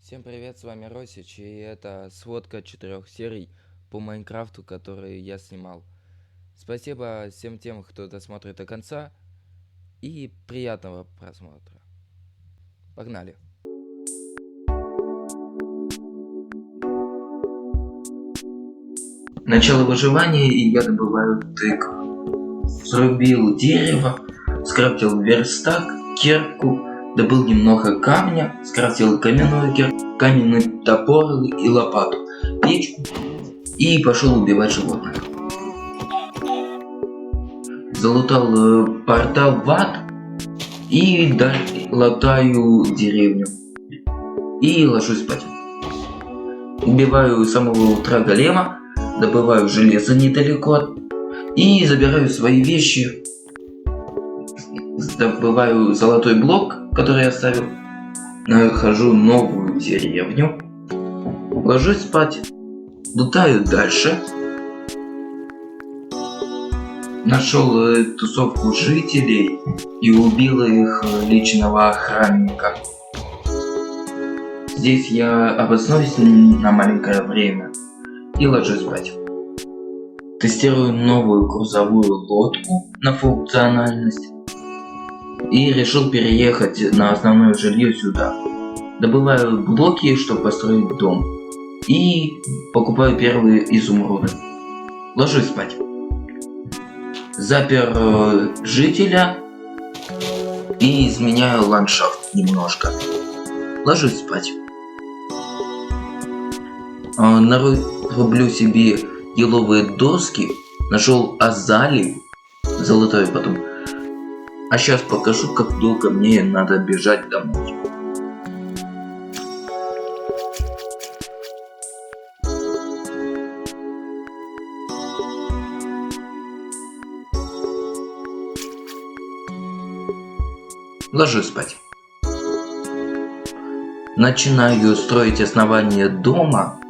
Всем привет, с вами Росич, и это сводка 4 серий по Майнкрафту, которые я снимал. Спасибо всем тем, кто досмотрит до конца, и приятного просмотра. Погнали! Начало выживания, и я добываю тыкву. Срубил дерево, скрафтил верстак, кирку, добыл немного камня, скрафтил каменную кирку, каменный топор и лопату, печку и пошел убивать животных. Залутал портал в ад и латаю деревню. И ложусь спать. Убиваю с самого утра голема, добываю железо недалеко и забираю свои вещи. Добываю золотой блок, который я оставил. Нахожу новую деревню. Ложусь спать. Лутаю дальше. Нашел тусовку жителей и убил их личного охранника. Здесь я обоснуюсь на маленькое время и ложусь спать. Тестирую новую грузовую лодку на функциональность и решил переехать на основное жилье сюда. Добываю блоки, чтобы построить дом, и покупаю первые изумруды. Ложусь спать. Запер жителя и изменяю ландшафт немножко. Ложусь спать. Нарублю себе еловые доски, нашел азалию, золотой потом. А сейчас покажу, как долго мне надо бежать домой. Ложусь спать. Начинаю строить основание дома.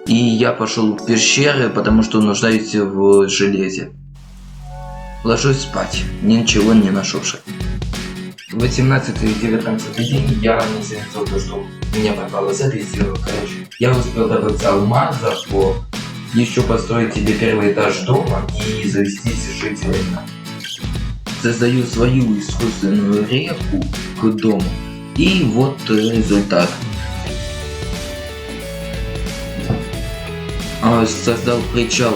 И я пошел в пещеры, потому что нуждаюсь в железе. Ложусь спать, ничего не нашедший. 18 и 19 день я не заметил то, что у меня пропала запись. Короче, я успел добыться алмазов, еще построить себе первый этаж дома и завестись жителями. Создаю свою искусственную реку к дому. И вот результат. Создал причал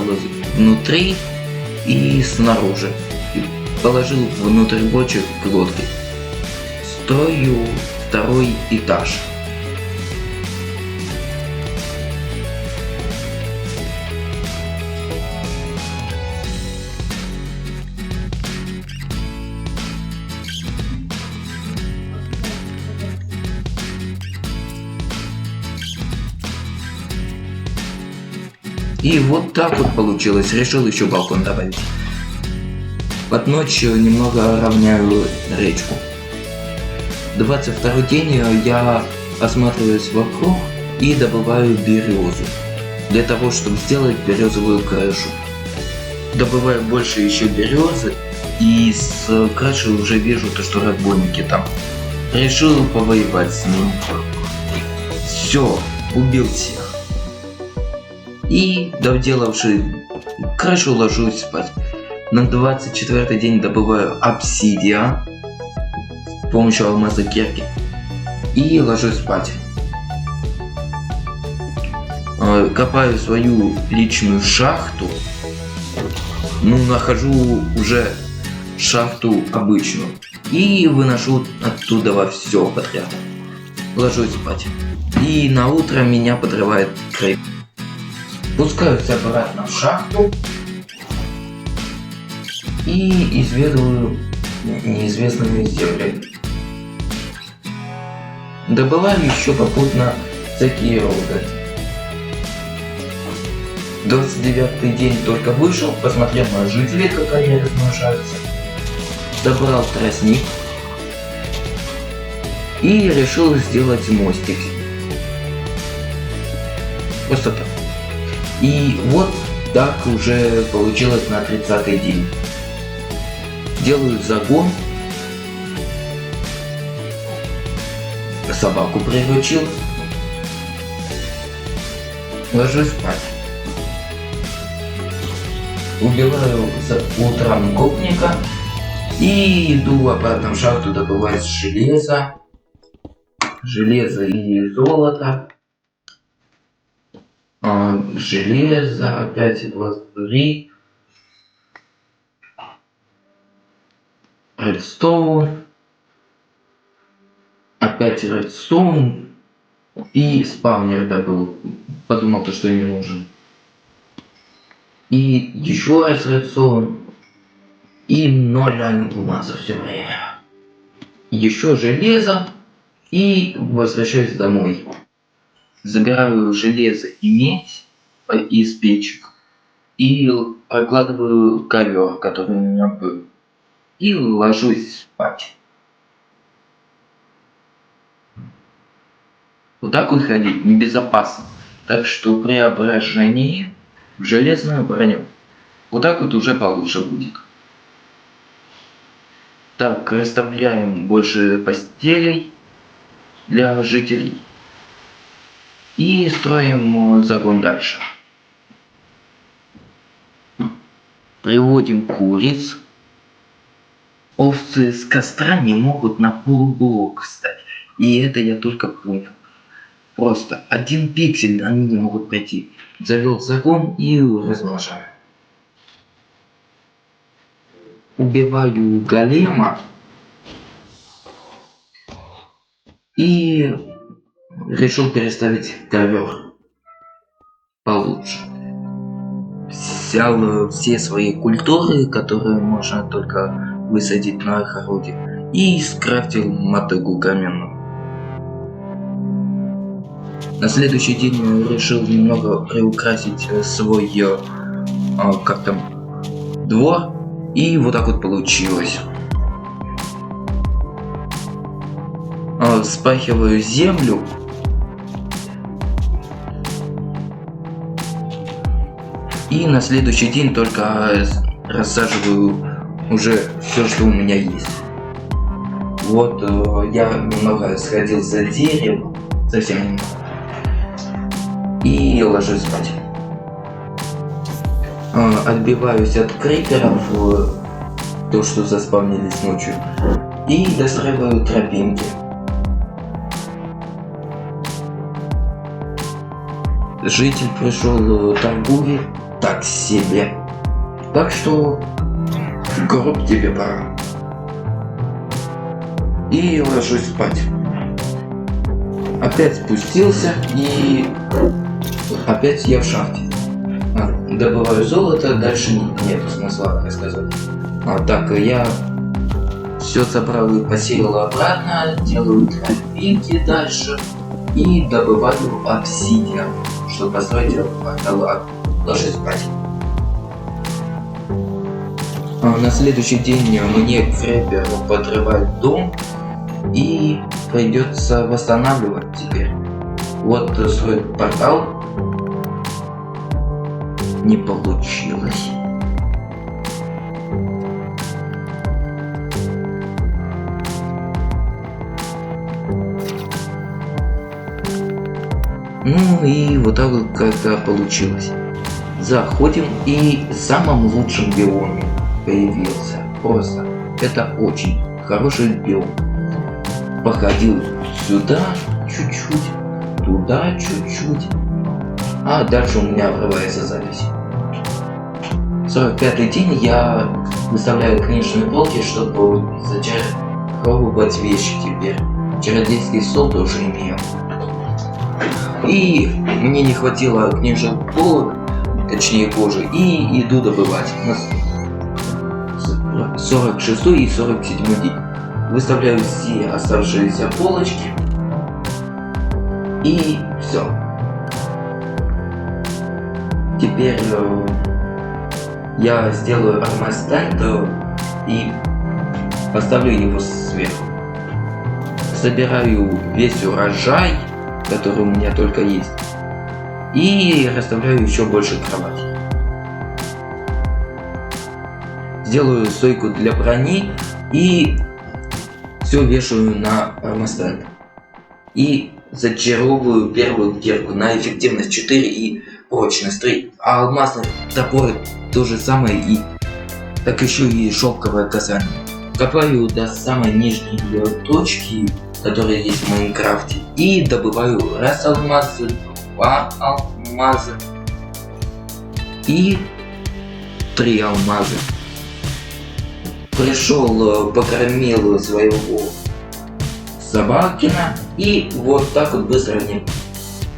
внутри и снаружи. И положил внутрь бочек лодки. Строю второй этаж. И вот так вот получилось. Решил еще балкон добавить. Под ночь немного равняю речку. 22 день я осматриваюсь вокруг и добываю березу. Для того, чтобы сделать березовую крышу. Добываю больше еще березы. И с крыши уже вижу то, что разбойники там. Решил повоевать с ними. Все, убил всех. И, доделавший крышу, ложусь спать. На 24-й день добываю обсидиан с помощью алмаза кирки. И ложусь спать. Копаю свою личную шахту. Нахожу уже шахту обычную. И выношу оттуда все подряд. Ложусь спать. И на утро меня подрывает крейп. Спускаюсь обратно в шахту и изведываю неизвестными землями. Добываю еще попутно всякие руды. 29-й день только вышел, посмотрел на жителей, как они размножаются. Добрал тростник и решил сделать мостик. Просто так. И вот так уже получилось на 30-й день. Делаю загон. собаку приручил. Ложусь спать. Убиваю утром гопника и иду обратно в шахту добывать железо и золото. Железо, опять лазури, редстоун, опять редстоун и спаунер добыл. Подумал, что не нужен. И еще раз редстоун и 0 алмаза все время. Еще железо и возвращаюсь домой. Забираю железо и медь из печек и прокладываю ковер, который у меня был, и ложусь спать. Вот так вот ходить небезопасно, так что при обращении в железную броню вот так вот уже получше будет. Так, расставляем больше постелей для жителей. И строим загон дальше. Приводим куриц. Овцы с костра не могут на полублок встать. И это я только понял. Просто 1 пиксель они не могут пройти. Завел загон и размножаю. Убиваю голема. И решил переставить ковер получше. Взял все свои культуры, которые можно только высадить на огороде, и скрафтил мотыгу каменную. На следующий день решил немного приукрасить свой двор, и вот так вот получилось. Вспахиваю землю. И на следующий день только рассаживаю уже все, что у меня есть. Вот я немного сходил за деревом, совсем немного, и ложусь спать. Отбиваюсь от криперов, то, что заспавнились ночью, и достраиваю тропинки. Житель пришел торгует так себе. Так что гроб тебе пора. И ложусь спать. Опять спустился и опять я в шахте. Добываю золото, дальше нет смысла рассказывать. Так я все собрал и посеял обратно, делаю тропинки дальше и добываю обсидиан, чтобы построить портал. Ложусь спать. На следующий день мне крепер подрывает дом и придется восстанавливать теперь. Вот свой портал. Не получилось. Ну и вот так вот как-то получилось. Заходим, и в самом лучшем биоме появился. Просто это очень хороший биом. Походил сюда чуть-чуть, туда чуть-чуть, а дальше у меня обрывается запись. 45-й день я выставляю книжные полки, чтобы зачаровывать вещи теперь. Чародейский стол тоже имею. И мне не хватило книжных полок, точнее кожи, и иду добывать. 46 и 47 день. Выставляю все оставшиеся полочки. И все. Теперь я сделаю армостенд и поставлю его сверху. Собираю весь урожай, который у меня только есть, и расставляю еще больше кроватей. Сделаю стойку для брони и все вешаю на армостенд. И зачаровываю первую девку на эффективность 4 и прочность 3. А алмазный топор то же самое, и так еще и шелковое касание. Копаю до самой нижней ее точки, которая есть в Майнкрафте, и добываю раз алмазы, 2 алмаза и 3 алмаза. Пришел, покормил своего собакина, и вот так вот быстро не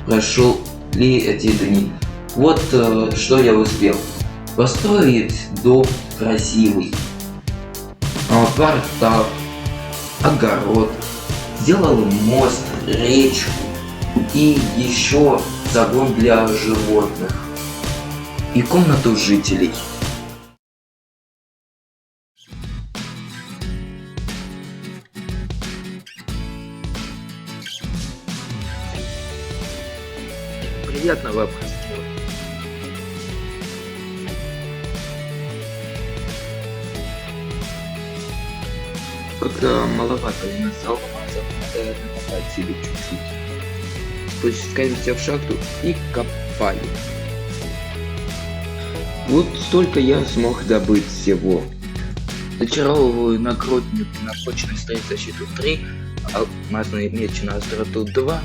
прошли эти дни. Вот что я успел. Построить дом красивый, квартал, огород, сделал мост, речку и еще загон для животных и комнату жителей. Приятного просмотра. Как-то маловато у нас алмазов, надо накопать себе чуть-чуть. Спускаемся в шахту и копаем. Вот столько я смог добыть всего. Зачаровываю нагрудник на прочность 3, защиту 3, алмазный меч на остроту 2,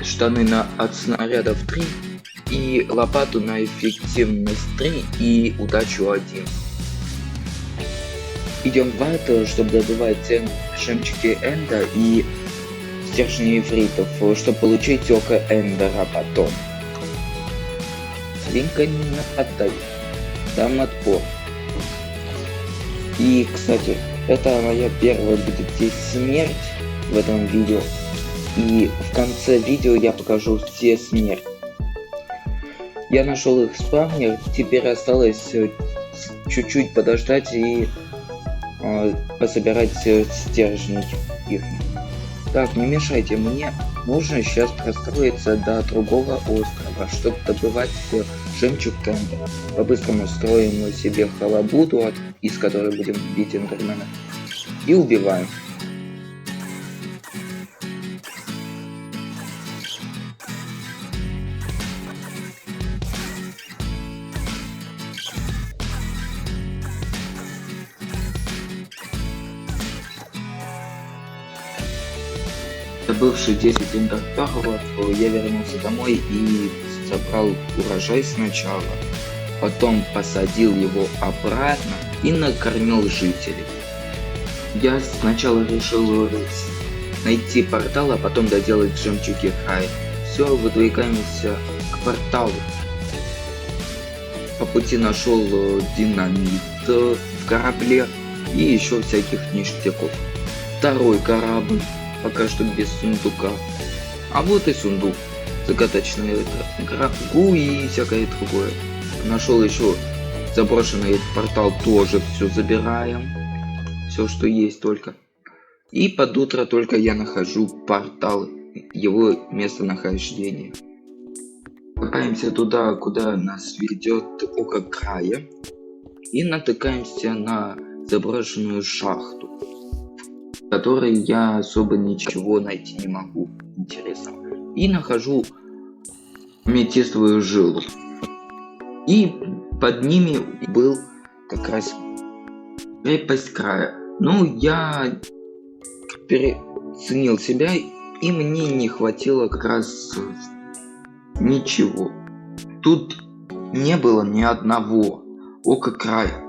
штаны от снарядов 3 и лопату на эффективность 3 и удачу 1. Идем в ад, чтобы добывать жемчуги Энда и стержни ифритов, чтобы получить око Эндера потом. Свинка не нападай, дам отпор. И, кстати, это моя первая будет здесь смерть в этом видео. И в конце видео я покажу все смерти. Я нашел их спавнер, теперь осталось чуть-чуть подождать и пособирать стержни их. Так, не мешайте мне, нужно сейчас простроиться до другого острова, чтобы добывать жемчуг Энда. По-быстрому строим себе халабуду, из которой будем бить эндермена, и убиваем. Добывший 10 эндерперлов, я вернулся домой и собрал урожай сначала, потом посадил его обратно и накормил жителей. Я сначала решил найти портал, а потом доделать жемчуги Хай. Все, выдвигаемся к порталу. По пути нашел динамит в корабле и еще всяких ништяков. Второй корабль, пока что без сундука. А вот и сундук. Загадочный грабу и всякое другое. Нашел еще заброшенный портал, тоже все забираем. Все, что есть только. И под утро только я нахожу портал, его местонахождение. Копаемся туда, куда нас ведет око края. И натыкаемся на заброшенную шахту, в которой я особо ничего найти не могу интересного. И нахожу аметистовую жилу. И под ними был как раз крепость края. Ну, я переоценил себя, и мне не хватило как раз ничего. Тут не было ни одного ока края.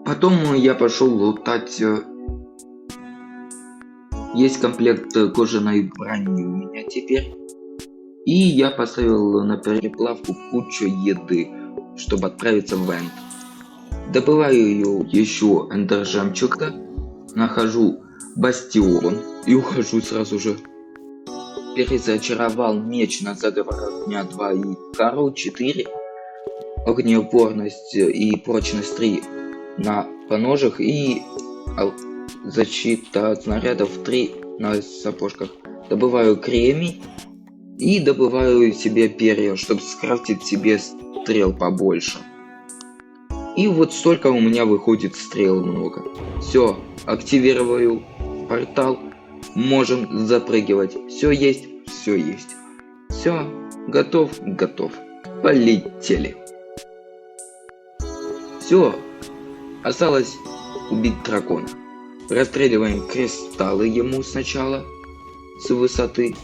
Потом я пошел лутать. Есть комплект кожаной брони у меня теперь. И я поставил на переплавку кучу еды, чтобы отправиться в Энд. Добываю еще эндер жемчуга, нахожу бастион и ухожу сразу же. Перезачаровал меч на заговор огня 2 и кару 4, огнеупорность и прочность 3 на поножах и защита от снарядов 3 на сапожках. Добываю кремень и добываю себе перья, чтобы скрафтить себе стрел побольше. И вот столько у меня выходит стрел много. Все, активирую портал можем запрыгивать. Все есть, все есть. Все, готов, готов. Полетели. Все, осталось убить дракона. Расстреливаем кристаллы ему сначала с высоты.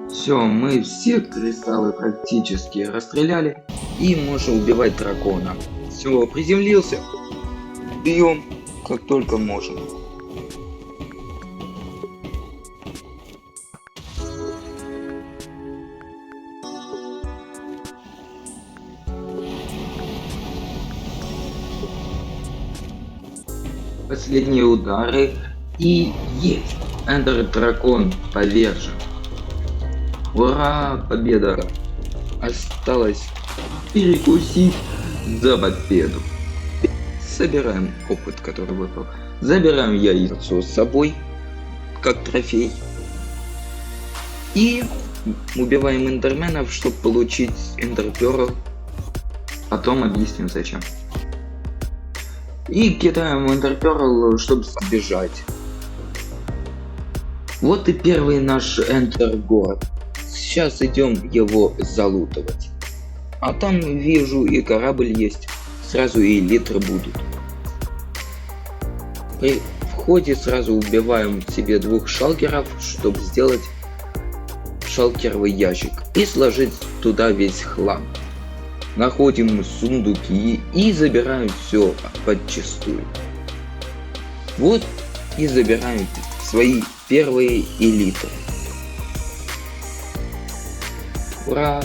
Все, мы все кристаллы практически расстреляли и можем убивать дракона. Все, приземлился. Бьем, как только можем. Последние удары и есть. Эндер дракон повержен. Ура, победа! Осталось перекусить за победу. Собираем опыт, который выпал. Забираем яйцо с собой, как трофей. И убиваем эндерменов, чтобы получить эндерперл. Потом объясню зачем. И кидаем эндерперл, чтобы сбежать. Вот и первый наш эндергород. Сейчас идем его залутывать. А там вижу и корабль есть. Сразу и литры будут. При входе сразу убиваем себе 2 шалкеров, чтобы сделать шалкеровый ящик и сложить туда весь хлам. Находим сундуки и забираем все подчистую. Вот и забираем свои первые элиты. Ура!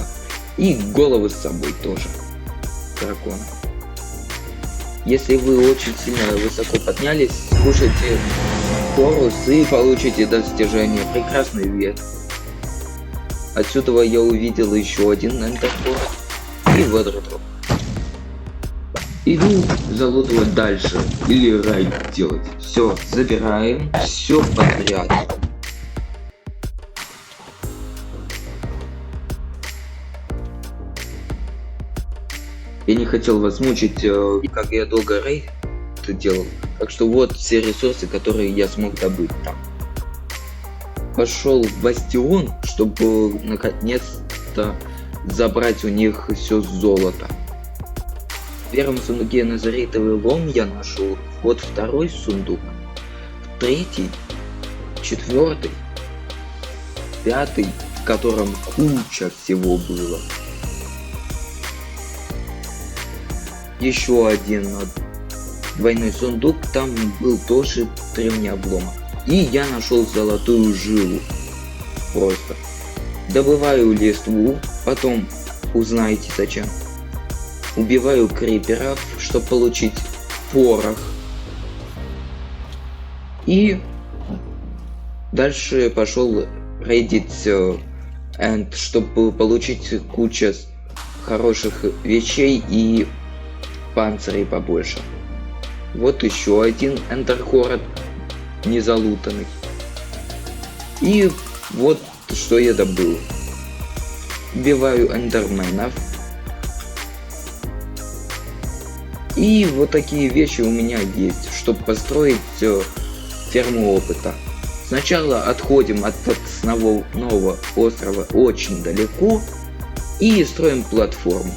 И головы с собой тоже. Дракона. Если вы очень сильно высоко поднялись, скушайте Хорус и получите достижение Прекрасный век. Отсюда я увидел еще один эндергород и водород. Иду залутывать дальше или райд делать. Все, забираем все подряд. Я не хотел вас мучить, как я долго рейд делал. Так что вот все ресурсы, которые я смог добыть там. Пошел в Бастион, чтобы наконец-то забрать у них все золото. В первом сундуке назаритовый лом я нашел. Вот второй сундук. Третий, 4, 5, в котором куча всего было. Еще один двойной сундук, там был тоже древний обломок. И я нашел золотую жилу. Просто. Добываю листву, потом узнаете зачем. Убиваю криперов, чтобы получить порох. И дальше пошел рейдить энд, чтобы получить кучу хороших вещей и панцирей побольше. Вот еще один эндергород незалутанный. И вот что я добыл. Убиваю эндерменов. И вот такие вещи у меня есть, чтобы построить ферму опыта. Сначала отходим от основного острова очень далеко и строим платформу.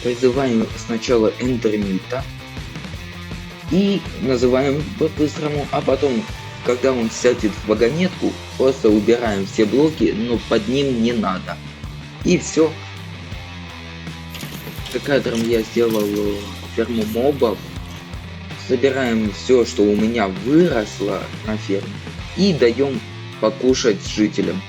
Призываем сначала эндермита и называем по-быстрому, а потом, когда он сядет в вагонетку, просто убираем все блоки, но под ним не надо. И все. За кадром я сделал ферму мобов. Собираем все, что у меня выросло на ферме, и даем покушать жителям.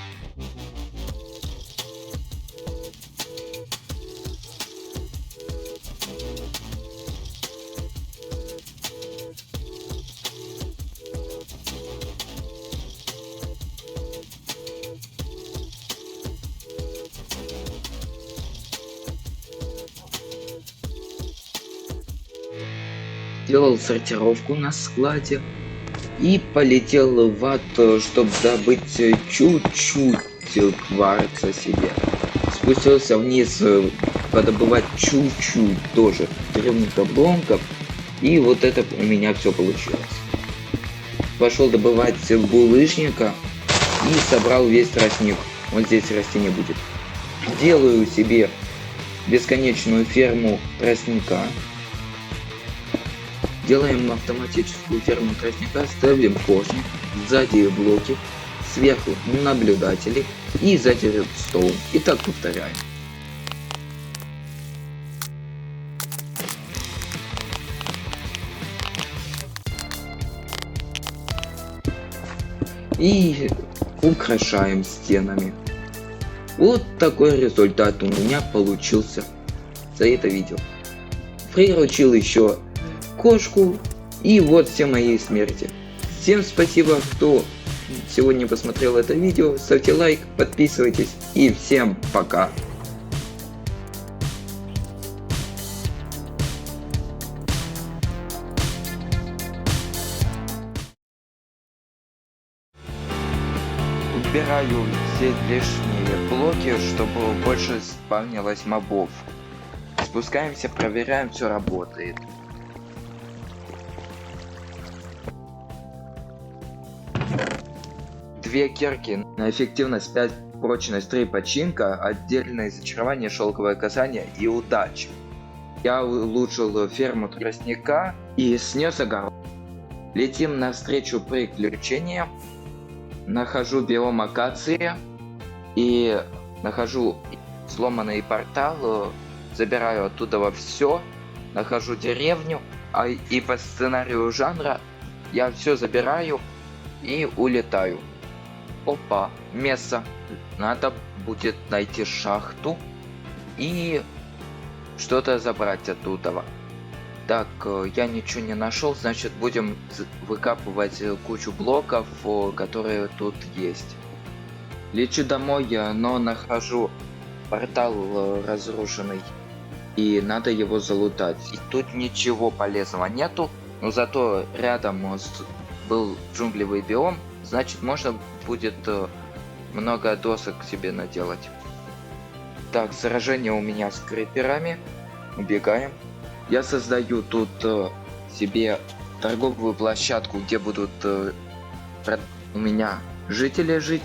Делал сортировку на складе и полетел в ад, чтобы добыть чуть-чуть кварца себе. Спустился вниз подобывать чуть-чуть тоже древних обломков, и вот это у меня все получилось. Пошел добывать булыжника и собрал весь тростник. Вот здесь расти не будет. Делаю себе бесконечную ферму тростника. Делаем автоматическую ферму тростника, ставим кошник, сзади блоки, сверху наблюдатели и сзади редстоун. И так повторяем. И украшаем стенами. Вот такой результат у меня получился за это видео. Приручил еще кошку, и вот все мои смерти. Всем спасибо, кто сегодня посмотрел это видео, ставьте лайк, подписывайтесь, и всем пока. Убираю все лишние блоки, чтобы больше спавнилось мобов. Спускаемся, проверяем, все работает. Две кирки на эффективность 5, прочность 3, починка, отдельное зачарование, шелковое касание и удача. Я улучшил ферму тростника и снес огород. Летим навстречу приключениям. Нахожу биом акации и нахожу сломанный портал, забираю оттуда все, нахожу деревню, и по сценарию жанра я все забираю и улетаю. Опа, место. Надо будет найти шахту и что-то забрать оттуда. Так, я ничего не нашел, значит будем выкапывать кучу блоков, которые тут есть. Лечу домой, но нахожу портал разрушенный, и надо его залутать. И тут ничего полезного нету, но зато рядом был джунглевый биом, значит можно будет много досок себе наделать. Так, сражение у меня с криперами. Убегаем. Я создаю тут себе торговую площадку, где будут у меня жители жить.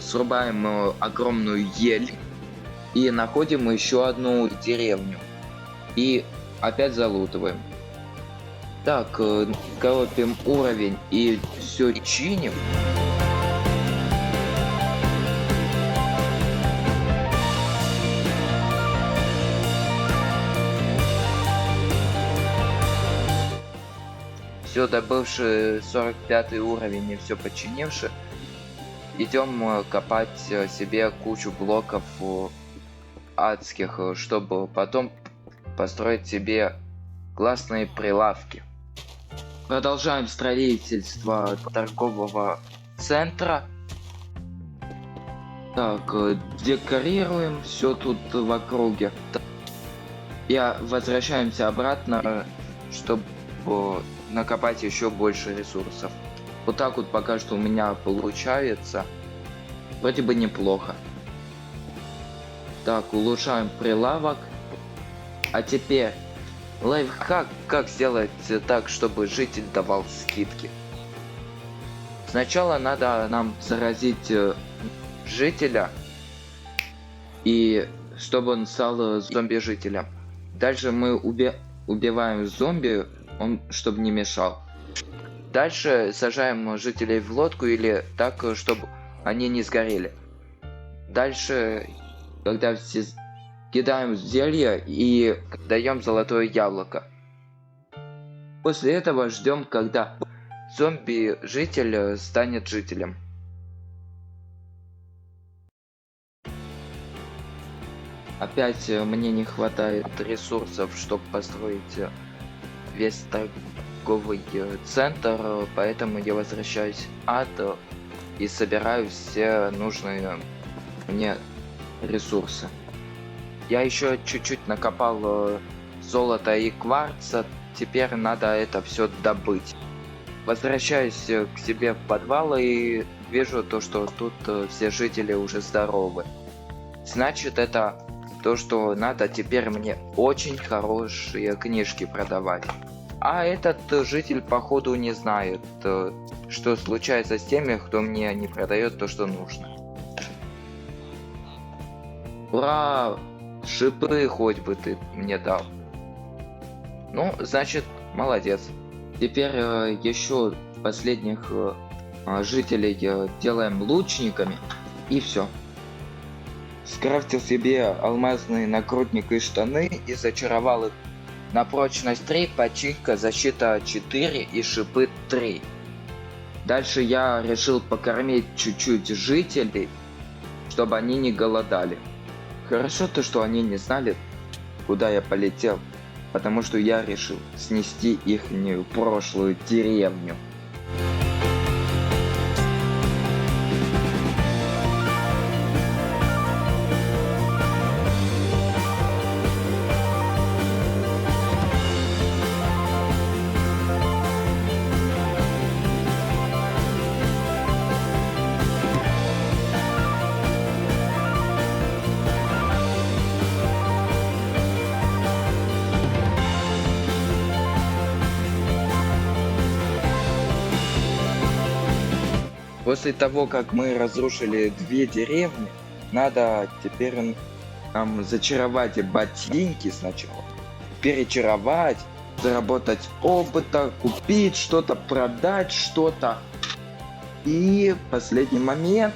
Срубаем огромную ель и находим еще одну деревню. И опять залутываем. Так, коропим уровень и все чиним. Все добывши 45 уровень и все починивши, идем копать себе кучу блоков адских, чтобы потом построить себе классные прилавки. Продолжаем строительство торгового центра. Так, декорируем все тут в округе. И возвращаемся обратно, чтобы накопать еще больше ресурсов. Вот так вот пока что у меня получается. Вроде бы неплохо. Так, улучшаем прилавок. А теперь лайфхак, как сделать так, чтобы житель давал скидки. Сначала надо нам заразить жителя, и чтобы он стал зомби-жителем. Дальше мы убиваем зомби, он чтобы не мешал. Дальше сажаем жителей в лодку или так, чтобы они не сгорели. Дальше, когда все кидаем зелье и даем золотое яблоко. После этого ждем, когда зомби-житель станет жителем. Опять мне не хватает ресурсов, чтобы построить весь торговый центр, поэтому я возвращаюсь в ад и собираю все нужные мне ресурсы. Я еще чуть-чуть накопал золота и кварца, теперь надо это все добыть. Возвращаюсь к себе в подвал и вижу то, что тут все жители уже здоровы. Значит, это то, что надо теперь мне очень хорошие книжки продавать. А этот житель походу не знает, что случается с теми, кто мне не продает то, что нужно. Ура! Шипы хоть бы ты мне дал. Ну, значит, молодец. Теперь еще последних жителей делаем лучниками. И все. Скрафтил себе алмазный накрутник и штаны и зачаровал их на прочность 3, починка, защита 4 и шипы 3. Дальше я решил покормить чуть-чуть жителей, чтобы они не голодали. Хорошо то, что они не знали, куда я полетел, потому что я решил снести ихнюю прошлую деревню. После того, как мы разрушили 2 деревни, надо теперь нам зачаровать ботинки сначала, перечаровать, заработать опыта, купить что-то, продать что-то. И последний момент.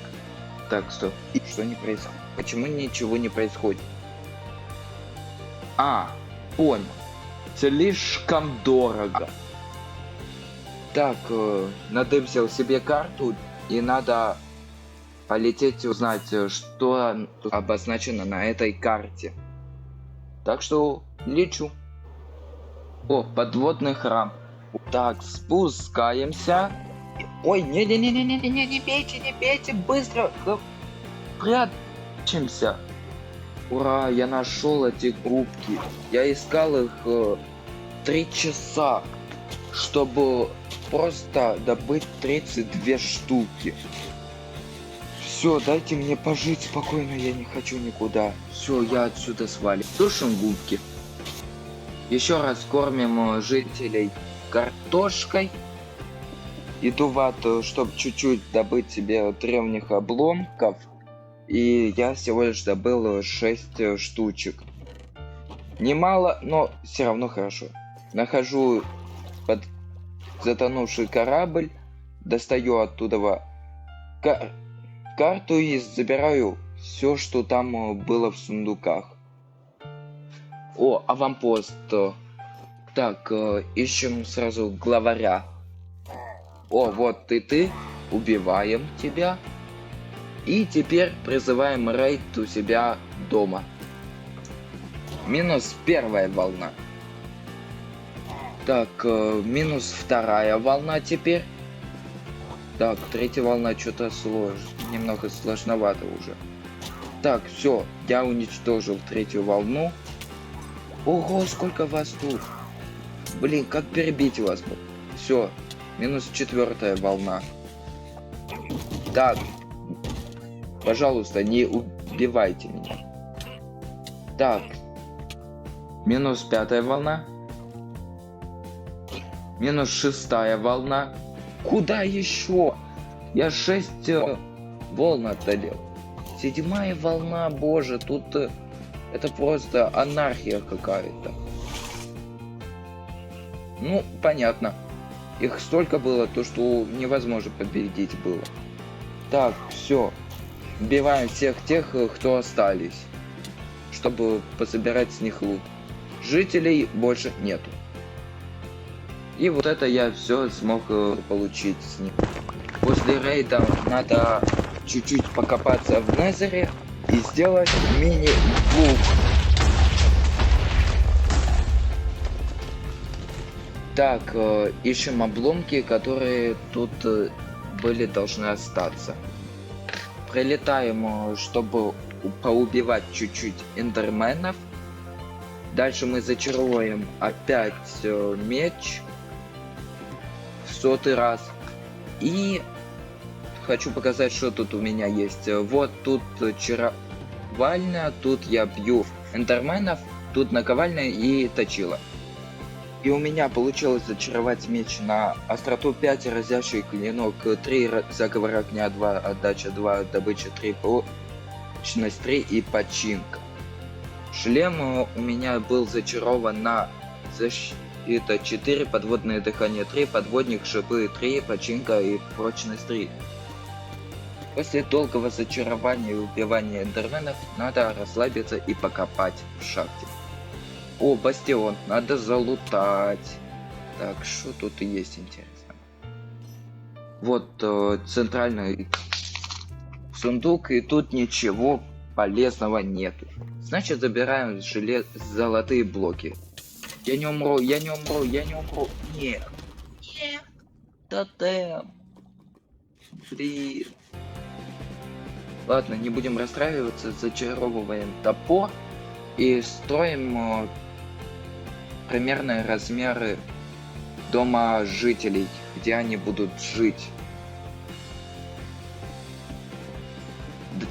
Так, стоп. Что не происходит? Почему ничего не происходит? Понял. Слишком дорого. Так, надо взял себе карту. И надо полететь узнать, что обозначено на этой карте. Так что лечу. О, подводный храм. Так, спускаемся. Ой, не бейте, быстро. Прячемся. Ура, я нашел эти губки. Я искал их 3 часа, чтобы просто добыть 32 штуки. Все, дайте мне пожить спокойно, я не хочу никуда. Все, я отсюда свалю. Тушим губки. Еще раз кормим жителей картошкой. Иду в ад, чтобы чуть-чуть добыть себе древних обломков. И я всего лишь добыл 6 штучек. Немало, но все равно хорошо. Нахожу под затонувший корабль, достаю оттуда карту и забираю все, что там было в сундуках. О, аванпост. Так, ищем сразу главаря. О, вот ты, убиваем тебя. И теперь призываем рейд у себя дома. Минус 1 волна. Так, минус 2 волна теперь. Так, 3 волна что-то немного сложновато уже. Так, все, я уничтожил 3 волну. Ого, сколько вас тут. Блин, как перебить вас? Все, минус 4 волна. Так, пожалуйста, не убивайте меня. Так, минус 5 волна. Минус 6 волна. Куда еще? Я 6 волн одолел. 7 волна, боже, тут Это просто анархия какая-то. Ну, понятно. Их столько было, то что невозможно победить было. Так, все. Убиваем всех тех, кто остались, чтобы пособирать с них лут. Жителей больше нету. И вот это я все смог получить с них. После рейда надо чуть-чуть покопаться в Незере и сделать мини-лук. Так, ищем обломки, которые тут были должны остаться. Прилетаем, чтобы поубивать чуть-чуть эндерменов. Дальше мы зачаруем опять меч в 100-й раз. И хочу показать, что тут у меня есть. Вот тут чаровальня, тут я бью эндерменов, тут наковальня и точила. И у меня получилось зачаровать меч на остроту 5, разящий клинок 3, заговор огня 2, отдача 2, добыча 3, прочность 3 и починка. Шлем у меня был зачарован на защита 4, подводное дыхание 3, подводник шипы 3, починка и прочность 3. После долгого зачарования и убивания эндерменов надо расслабиться и покопать в шахте. О, бастион, надо залутать. Так, что тут и есть интересно. Вот центральный сундук, и тут ничего полезного нету. Значит, забираем золотые блоки. Я не умру, я не умру, я не умру. Нет. Нет. Тотем. Блин. Ладно, не будем расстраиваться, зачаровываем топор и строим примерные размеры дома жителей, где они будут жить.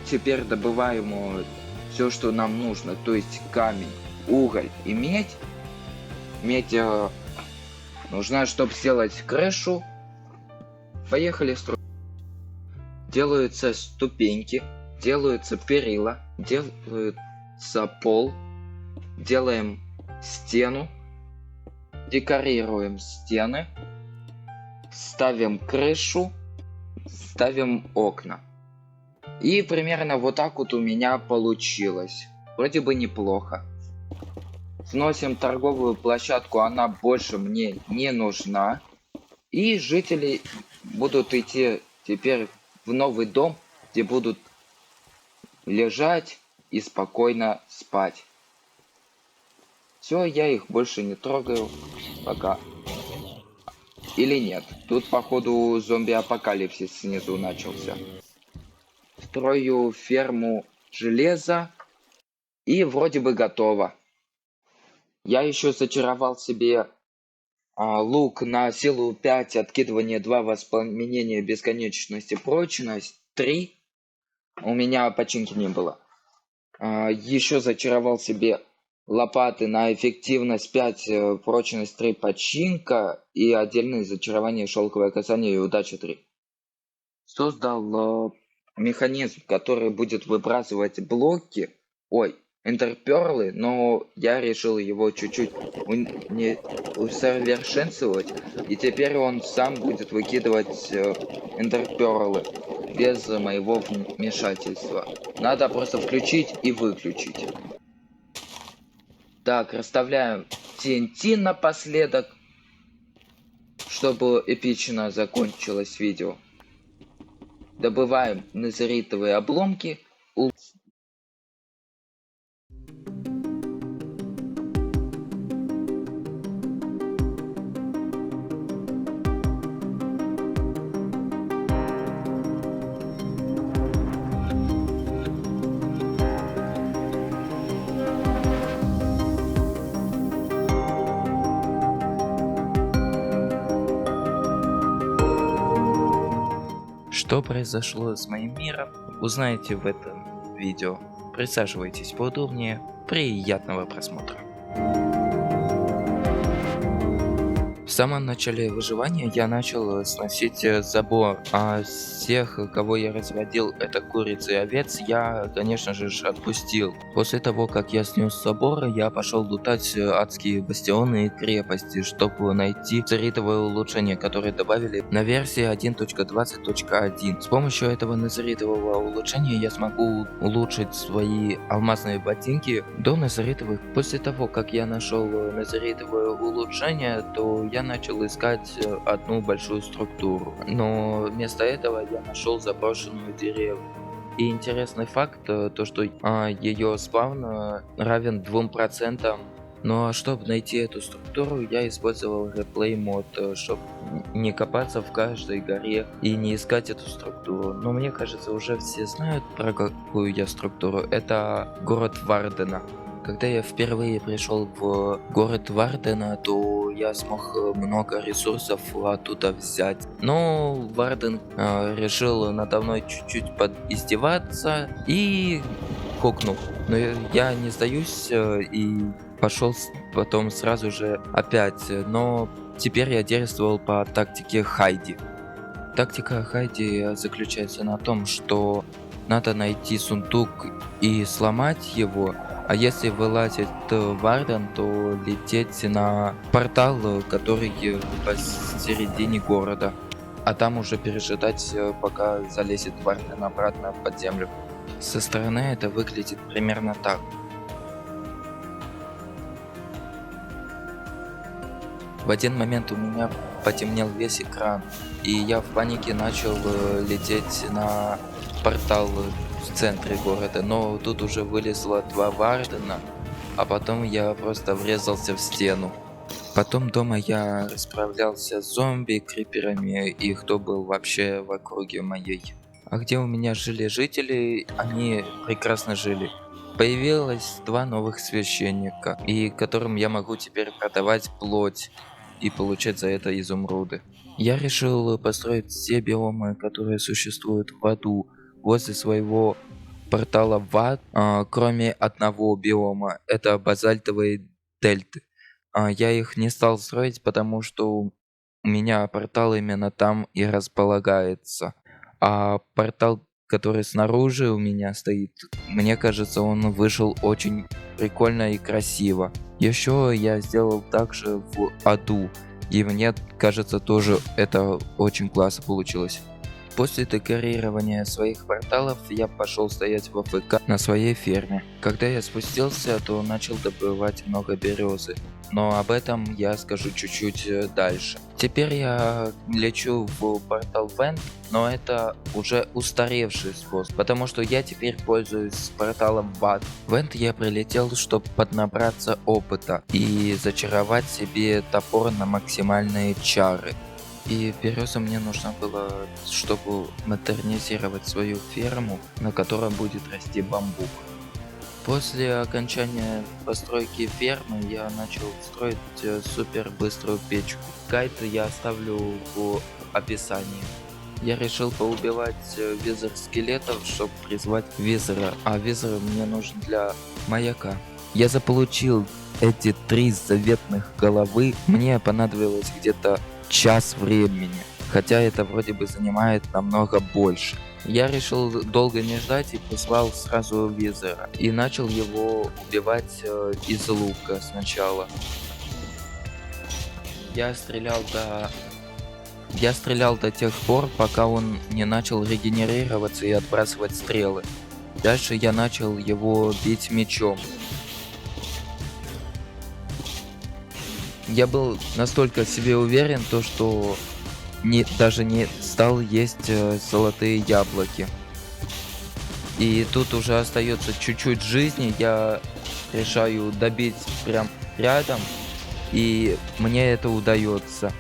Теперь добываем все, что нам нужно, то есть камень, уголь и медь. Медь нужна, чтобы сделать крышу. Поехали строить. Делаются ступеньки, делаются перила, делается пол, делаем стену, декорируем стены, ставим крышу, ставим окна. И примерно вот так вот у меня получилось. Вроде бы неплохо. Сносим торговую площадку, она больше мне не нужна. И жители будут идти теперь в новый дом, где будут лежать и спокойно спать. Все, я их больше не трогаю пока. Или нет? Тут походу зомби-апокалипсис снизу начался. Строю ферму железа и вроде бы готово. Я еще зачаровал себе лук на силу 5, откидывание 2, воспламенение бесконечности, прочность 3. У меня починки не было. Еще зачаровал себе лопаты на эффективность 5, прочность 3, починка и отдельное зачарование шелковое касание и удача 3. Создал механизм, который будет выбрасывать блоки, эндерперлы, но я решил его чуть-чуть усовершенствовать, и теперь он сам будет выкидывать эндерперлы без моего вмешательства. Надо просто включить и выключить. Так, расставляем TNT напоследок, чтобы эпично закончилось видео. Добываем незеритовые обломки. Что произошло с моим миром, узнаете в этом видео. Присаживайтесь поудобнее, приятного просмотра. В самом начале выживания я начал сносить забор, а всех, кого я разводил, это куриц и овец, я, конечно же, отпустил. После того, как я снес забор, я пошел лутать адские бастионы и крепости, чтобы найти церитовое улучшение, которое добавили на версии 1.20.1. С помощью этого назаритового улучшения я смогу улучшить свои алмазные ботинки до назаритовых. После того, как я нашел назаритовое улучшение, то я начал искать одну большую структуру, но вместо этого я нашел заброшенную деревню. И интересный факт, то что ее спаун равен 2%. Но чтобы найти эту структуру, я использовал реплей мод, чтобы не копаться в каждой горе и не искать эту структуру. Но мне кажется, уже все знают, про какую я структуру. Это город Вардена. Когда я впервые пришел в город Вардена, то я смог много ресурсов оттуда взять. Но Варден решил надо мной чуть-чуть подиздеваться и кокнул. Но я не сдаюсь и пошел потом сразу же опять. Но теперь я действовал по тактике Хайди. Тактика Хайди заключается на том, что надо найти сундук и сломать его. А если вылазит Варден, то лететь на портал, который посередине города. А там уже пережидать, пока залезет Варден обратно под землю. Со стороны это выглядит примерно так. В один момент у меня потемнел весь экран, и я в панике начал лететь на портал в центре города, но тут уже вылезло 2 Вардена, а потом я просто врезался в стену. Потом дома я расправлялся с зомби, криперами и кто был вообще в округе моей. А где у меня жили жители, они прекрасно жили. Появилось 2 новых священника, и которым я могу теперь продавать плоть и получать за это изумруды. Я решил построить все биомы, которые существуют в аду, возле своего портала в ад, кроме одного биома, это базальтовые дельты. Я их не стал строить, потому что у меня портал именно там и располагается. А портал, который снаружи у меня стоит, мне кажется, он вышел очень прикольно и красиво. Еще я сделал также в аду, и мне кажется, тоже это очень классно получилось. После декорирования своих порталов я пошел стоять в АФК на своей ферме. Когда я спустился, то начал добывать много березы, но об этом я скажу чуть-чуть дальше. Теперь я лечу в портал Вент, но это уже устаревший способ, потому что я теперь пользуюсь порталом в ад. В Вент я прилетел, чтобы поднабраться опыта и зачаровать себе топор на максимальные чары. И береза мне нужна была, чтобы модернизировать свою ферму, на которой будет расти бамбук. После окончания постройки фермы я начал строить супер быструю печку. Гайд я оставлю в описании. Я решил поубивать визор скелетов, чтобы призвать визора, а визор мне нужен для маяка. Я заполучил эти 3 заветных головы, мне понадобилось где-то час времени, хотя это вроде бы занимает намного больше. Я решил долго не ждать и призвал сразу визора и начал его убивать из лука сначала. Я стрелял до тех пор, пока он не начал регенерироваться и отбрасывать стрелы. Дальше я начал его бить мечом. Я был настолько в себе уверен, что даже не стал есть золотые яблоки. И тут уже остается чуть-чуть жизни, я решаю добить прям рядом, и мне это удается.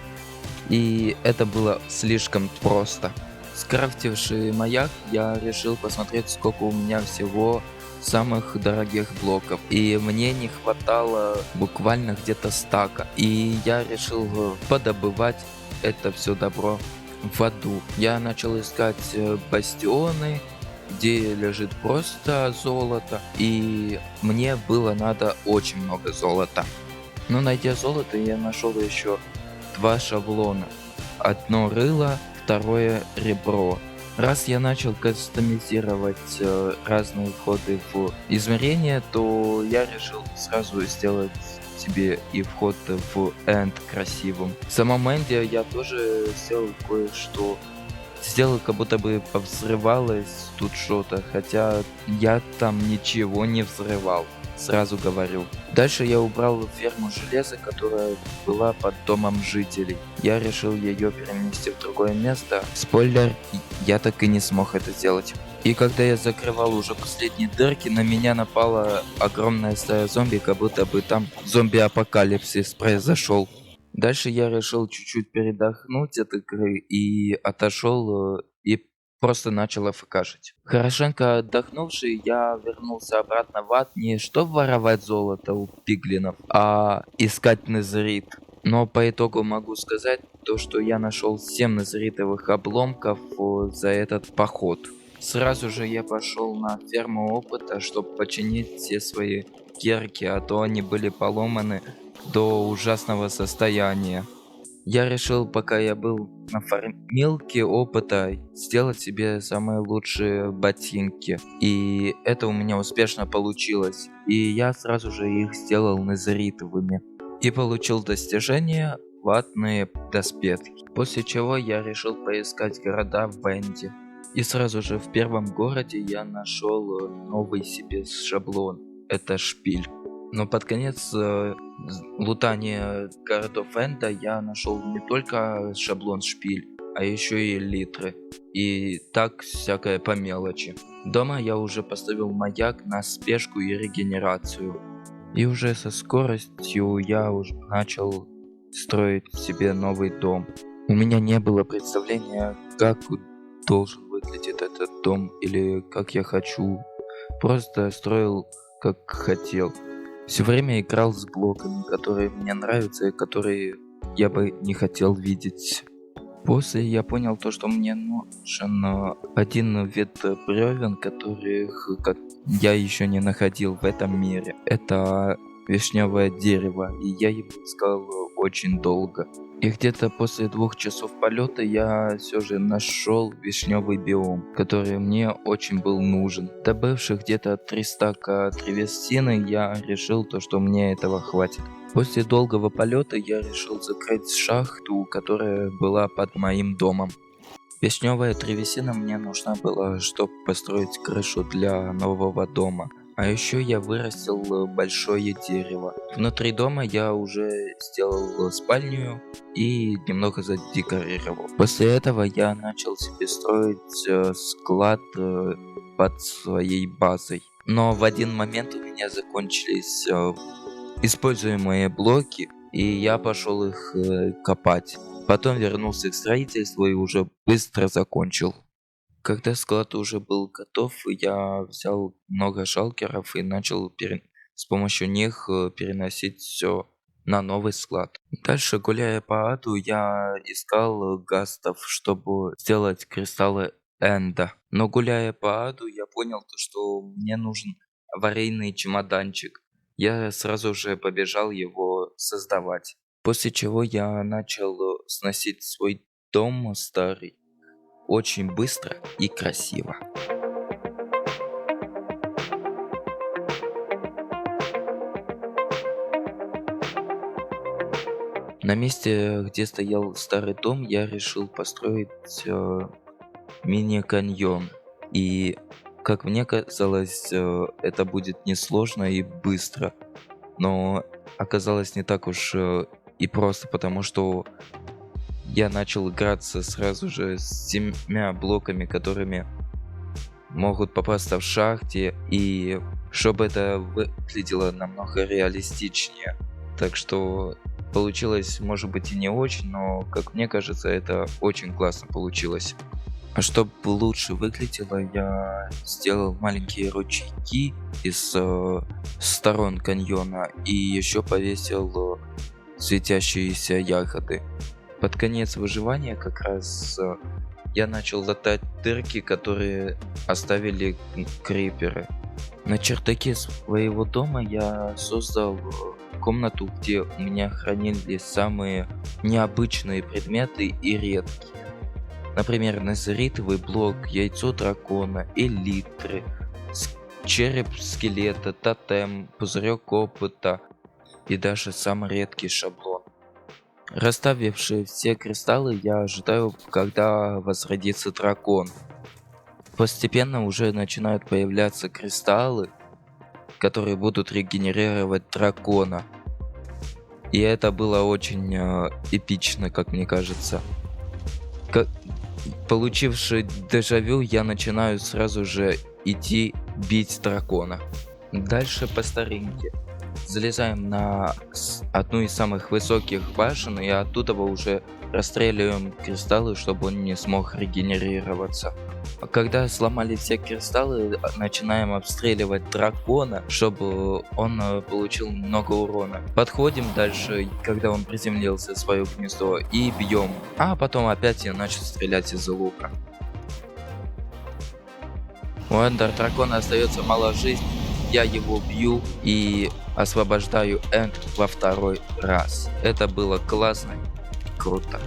И это было слишком просто. Скрафтивший маяк, я решил посмотреть, сколько у меня всего самых дорогих блоков, и мне не хватало буквально где-то стака, и я решил подобывать это все добро в аду. Я начал искать бастионы, где лежит просто золото, и мне было надо очень много золота. Но найдя золото, я нашел еще два шаблона. Одно рыло, второе ребро. Раз я начал кастомизировать разные входы в измерения, то я решил сразу сделать себе и вход в энд красивым. В самом энде я тоже сделал кое-что. Сделал, как будто бы взрывалось тут что-то, хотя я там ничего не взрывал, сразу говорю. Дальше я убрал ферму железа, которая была под домом жителей. Я решил ее перенести в другое место. Спойлер, я так и не смог это сделать. И когда я закрывал уже последние дырки, на меня напала огромная стая зомби, как будто бы там зомби-апокалипсис произошел. Дальше я решил чуть-чуть передохнуть от игры и отошел и просто начал АФКшить. Хорошенько отдохнувший, я вернулся обратно в ад не чтобы воровать золото у пиглинов, а искать незрит. Но по итогу могу сказать то, что я нашел 7 незритовых обломков за этот поход. Сразу же я пошел на ферму опыта, чтобы починить все свои керки, а то они были поломаны до ужасного состояния. Я решил, пока я был на фармилке опыта, сделать себе самые лучшие ботинки. И это у меня успешно получилось. И я сразу же их сделал незритовыми. И получил достижение ватные доспехи. После чего я решил поискать города в Энде. И сразу же в первом городе я нашел новый себе шаблон. Это шпиль. Но под конец лутания городов Энда я нашел не только шаблон шпиль, а еще и литры. И так всякое по мелочи. Дома я уже поставил маяк на спешку и регенерацию. И уже со скоростью я уже начал строить себе новый дом. У меня не было представления, как должен выглядеть этот дом или как я хочу. Просто строил как хотел. Все время играл с блоками, которые мне нравятся и которые я бы не хотел видеть. После я понял то, что мне нужен один вид бревен, которых я еще не находил в этом мире. Это вишневое дерево, и я его искал очень долго. И где-то после 2 часов полета я все же нашел вишневый биом, который мне очень был нужен. Добывших где-то 3 стака древесины, я решил то, что мне этого хватит. После долгого полета я решил закрыть шахту, которая была под моим домом. Вишневая древесина мне нужна была, чтобы построить крышу для нового дома. А еще я вырастил большое дерево. Внутри дома я уже сделал спальню и немного задекорировал. После этого я начал себе строить склад под своей базой. Но в один момент у меня закончились используемые блоки, и я пошел их копать. Потом вернулся к строительству и уже быстро закончил. Когда склад уже был готов, я взял много шалкеров и начал с помощью них переносить все на новый склад. Дальше, гуляя по аду, я искал гастов, чтобы сделать кристаллы энда. Но гуляя по аду, я понял, что мне нужен аварийный чемоданчик. Я сразу же побежал его создавать. После чего я начал сносить свой дом старый очень быстро и красиво. На месте, где стоял старый дом, я решил построить мини-каньон. И, как мне казалось, это будет несложно и быстро. Но оказалось не так уж и просто, потому что я начал играться сразу же с 7 блоками, которыми могут попасться в шахте, и чтобы это выглядело намного реалистичнее. Так что получилось, может быть, и не очень, но, как мне кажется, это очень классно получилось. А чтобы лучше выглядело, я сделал маленькие ручейки из сторон каньона и еще повесил светящиеся ягоды. Под конец выживания как раз я начал латать дырки, которые оставили криперы. На чердаке своего дома я создал комнату, где у меня хранились самые необычные предметы и редкие. Например, назеритовый блок, яйцо дракона, элитры, череп скелета, тотем, пузырек опыта и даже самый редкий шаблон. Расставившие все кристаллы, я ожидаю, когда возродится дракон. Постепенно уже начинают появляться кристаллы, которые будут регенерировать дракона. И это было очень эпично, как мне кажется. Получивший дежавю, я начинаю сразу же идти бить дракона. Дальше по старинке. Залезаем на одну из самых высоких башен и оттуда уже расстреливаем кристаллы, чтобы он не смог регенерироваться. Когда сломали все кристаллы, начинаем обстреливать дракона, чтобы он получил много урона. Подходим дальше, когда он приземлился в свое гнездо, и бьем. А потом опять я начал стрелять из лука. У Эндер дракона остается мало жизни. Я его бью и освобождаю Энд во второй раз. Это было классно, круто.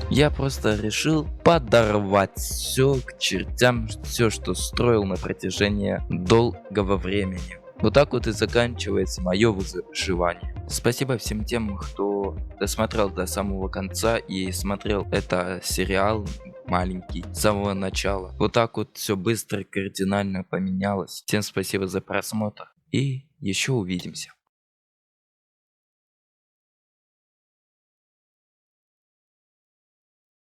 Я просто решил подорвать все к чертям, все, что строил на протяжении долгого времени. Вот так вот и заканчивается мое выживание. Спасибо всем тем, кто досмотрел до самого конца и смотрел это сериал маленький с самого начала. Вот так вот все быстро и кардинально поменялось. Всем спасибо за просмотр и еще увидимся.